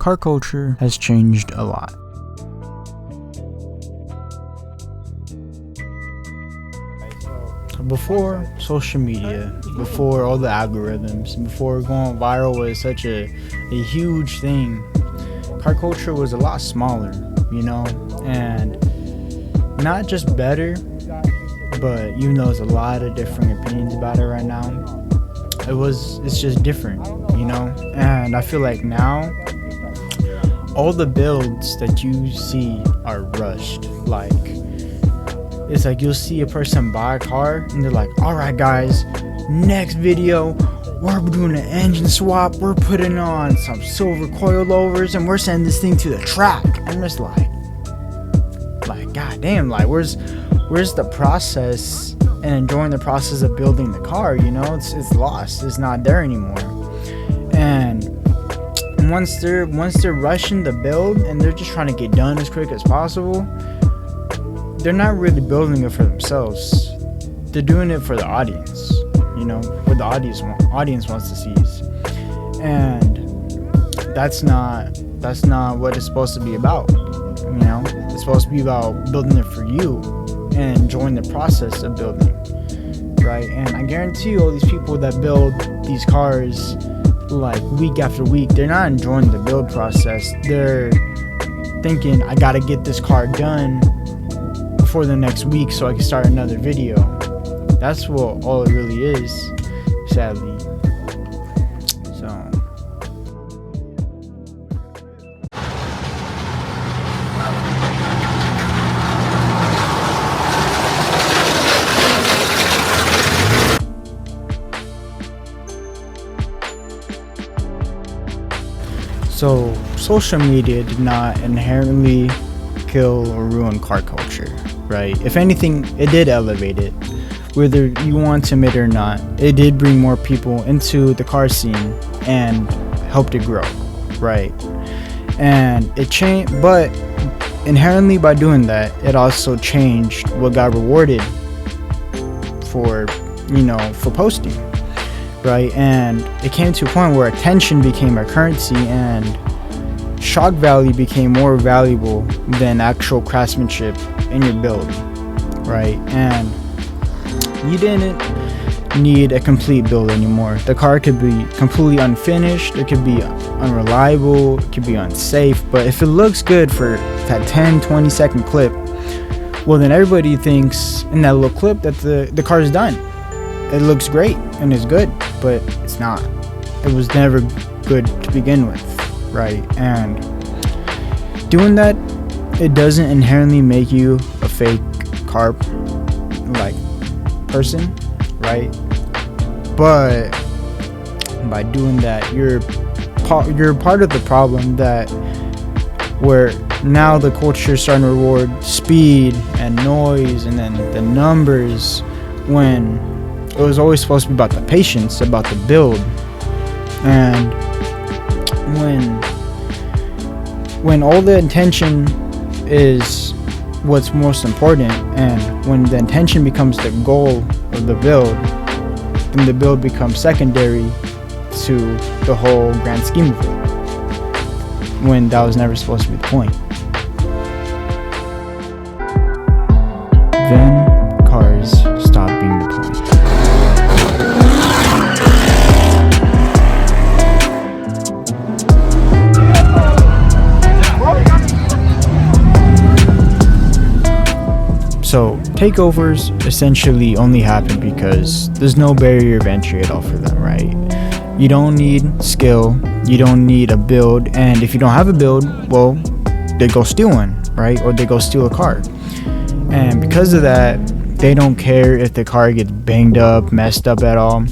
car culture has changed a lot. Before social media, before all the algorithms, before going viral was such a huge thing, car culture was a lot smaller, and not just better, but even though there's a lot of different opinions about it right now, it's just different, and I feel like now all the builds that you see are rushed. It's like you'll see a person buy a car and they're like, alright guys, next video we're doing an engine swap, we're putting on some silver coilovers and we're sending this thing to the track. I'm just like goddamn, where's the process and enjoying the process of building the car? It's lost, it's not there anymore. And once they're rushing the build and they're just trying to get done as quick as possible, they're not really building it for themselves. They're doing it for the audience, what the audience wants to see. And that's not what it's supposed to be about. It's supposed to be about building it for you and enjoying the process of building, right? And I guarantee you, all these people that build these cars week after week, they're not enjoying the build process. They're thinking, I gotta get this car done for the next week so I can start another video. That's what all it really is, sadly. So social media did not inherently kill or ruin car culture, right? If anything, it did elevate it. Whether you want to admit it or not, it did bring more people into the car scene and helped it grow, right? And it changed, but inherently by doing that, it also changed what got rewarded for posting, right? And it came to a point where attention became a currency and shock value became more valuable than actual craftsmanship in your build, right? And you didn't need a complete build anymore. The car could be completely unfinished, it could be unreliable, it could be unsafe, but if it looks good for that 10-20 second clip, well then everybody thinks in that little clip that the car is done. It looks great and it's good, but it's not. It was never good to begin with, right? And doing that, it doesn't inherently make you a fake car person, right? But by doing that, you're part of the problem, that where now the culture is starting to reward speed and noise and then the numbers, when it was always supposed to be about the patience, about the build. And when all the intention is what's most important, and when the intention becomes the goal of the build, then the build becomes secondary to the whole grand scheme of it, when that was never supposed to be the point. Then cars stop being the point. So takeovers essentially only happen because there's no barrier of entry at all for them, right? You don't need skill, you don't need a build, and if you don't have a build, well, they go steal one, right? Or they go steal a car. And because of that, they don't care if the car gets banged up, messed up at all,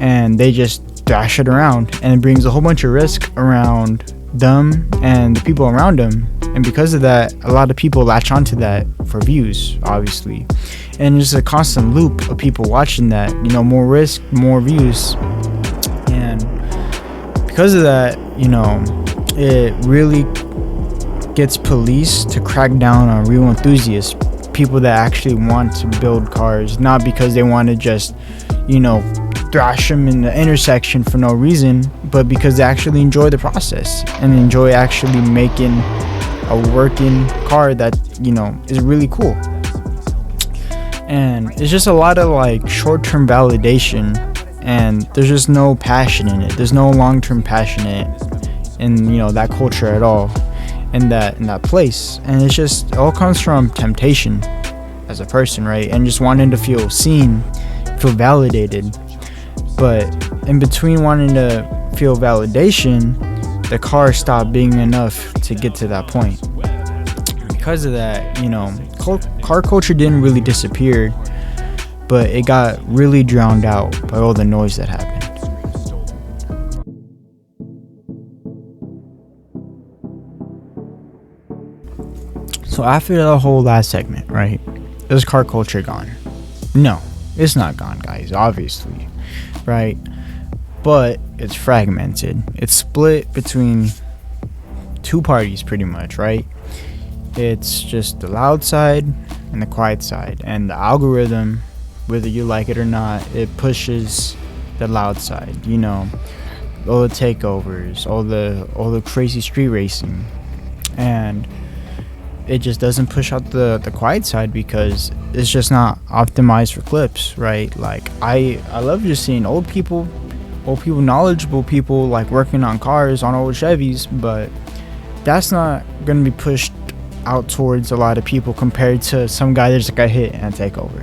and they just thrash it around, and it brings a whole bunch of risk around them and the people around them. And because of that, a lot of people latch onto that for views, obviously. And it's a constant loop of people watching that, more risk, more views. And because of that, it really gets police to crack down on real enthusiasts, people that actually want to build cars, not because they want to just, thrash them in the intersection for no reason, but because they actually enjoy the process and enjoy actually making a working car that, you know, is really cool. And it's just a lot of like short-term validation, and there's just no passion in it. There's no long-term passion in, you know, that culture at all, in that place. And it's just, it all comes from temptation as a person, right? And just wanting to feel seen, feel validated. But in between wanting to feel validation, the car stopped being enough to get to that point. Because of that, you know, car culture didn't really disappear, but it got really drowned out by all the noise that happened. So after the whole last segment, right, is car culture gone? No, it's not gone, guys, obviously, right? But it's fragmented. It's split between two parties pretty much, right? It's just the loud side and the quiet side, and the algorithm, whether you like it or not, it pushes the loud side, you know, all the takeovers, all the crazy street racing, and it just doesn't push out the quiet side because it's just not optimized for clips, right? Like I love just seeing old people, knowledgeable people like working on cars, on old Chevys, but that's not gonna be pushed out towards a lot of people compared to some guy that just got hit and take over.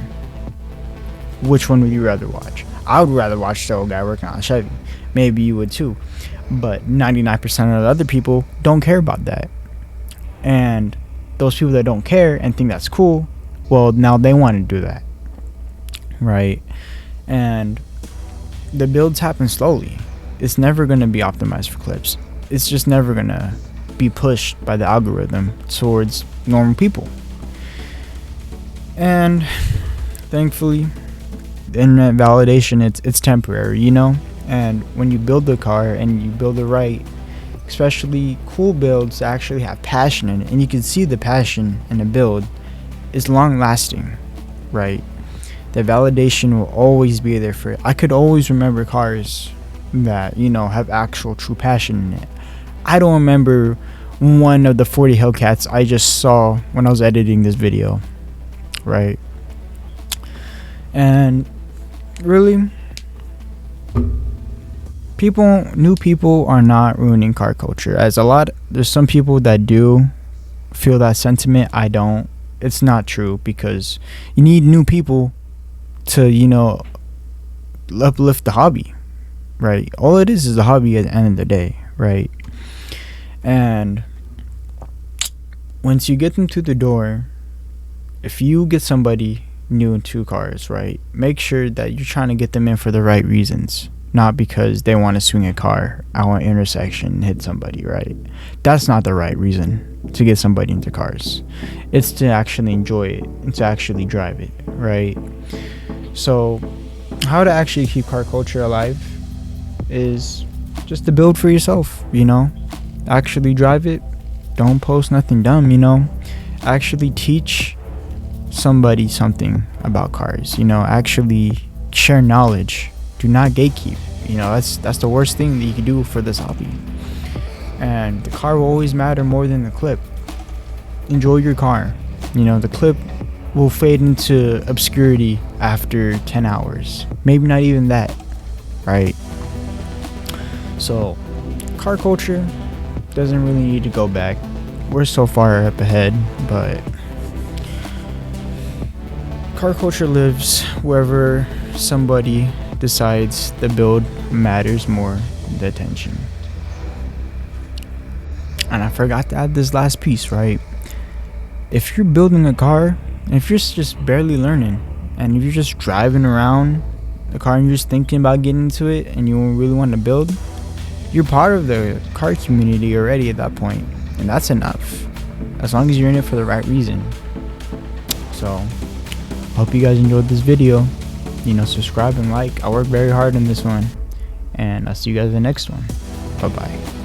Which one would you rather watch? I would rather watch the old guy working on a Chevy. Maybe you would too, but 99% of the other people don't care about that. And those people that don't care and think that's cool, well, now they want to do that, right? And the builds happen slowly. It's never going to be optimized for clips. It's just never going to be pushed by the algorithm towards normal people. And thankfully, the internet validation, it's temporary, you know? And when you build the car and you build it right, especially cool builds that actually have passion in it, and you can see the passion in the build, is long lasting, right? The validation will always be there for it. I could always remember cars that, you know, have actual true passion in it. I don't remember one of the 40 Hellcats I just saw when I was editing this video, right? And really, new people are not ruining car culture. There's some people that do feel that sentiment. I don't. It's not true, because you need new people to, you know, uplift the hobby, right? All it is a hobby at the end of the day, right? And once you get them to the door, if you get somebody new into cars, right, make sure that you're trying to get them in for the right reasons, not because they want to swing a car out an intersection and hit somebody, right? That's not the right reason to get somebody into cars. It's to actually enjoy it and to actually drive it, right? So how to actually keep car culture alive is just to build for yourself, you know? Actually drive it. Don't post nothing dumb, you know? Actually teach somebody something about cars, you know? Actually share knowledge. Do not gatekeep. You know, that's the worst thing that you can do for this hobby. And the car will always matter more than the clip. Enjoy your car. You know, the clip will fade into obscurity after 10 hours. Maybe not even that, right? So, car culture doesn't really need to go back. We're so far up ahead, but car culture lives wherever somebody decides the build matters more than the attention. And I forgot to add this last piece, right? If you're building a car, and if you're just barely learning, and if you're just driving around the car and you're just thinking about getting into it and you really want to build, you're part of the car community already at that point, and that's enough, as long as you're in it for the right reason. So hope you guys enjoyed this video. You know, subscribe and like. I work very hard on this one, and I'll see you guys in the next one. Bye bye.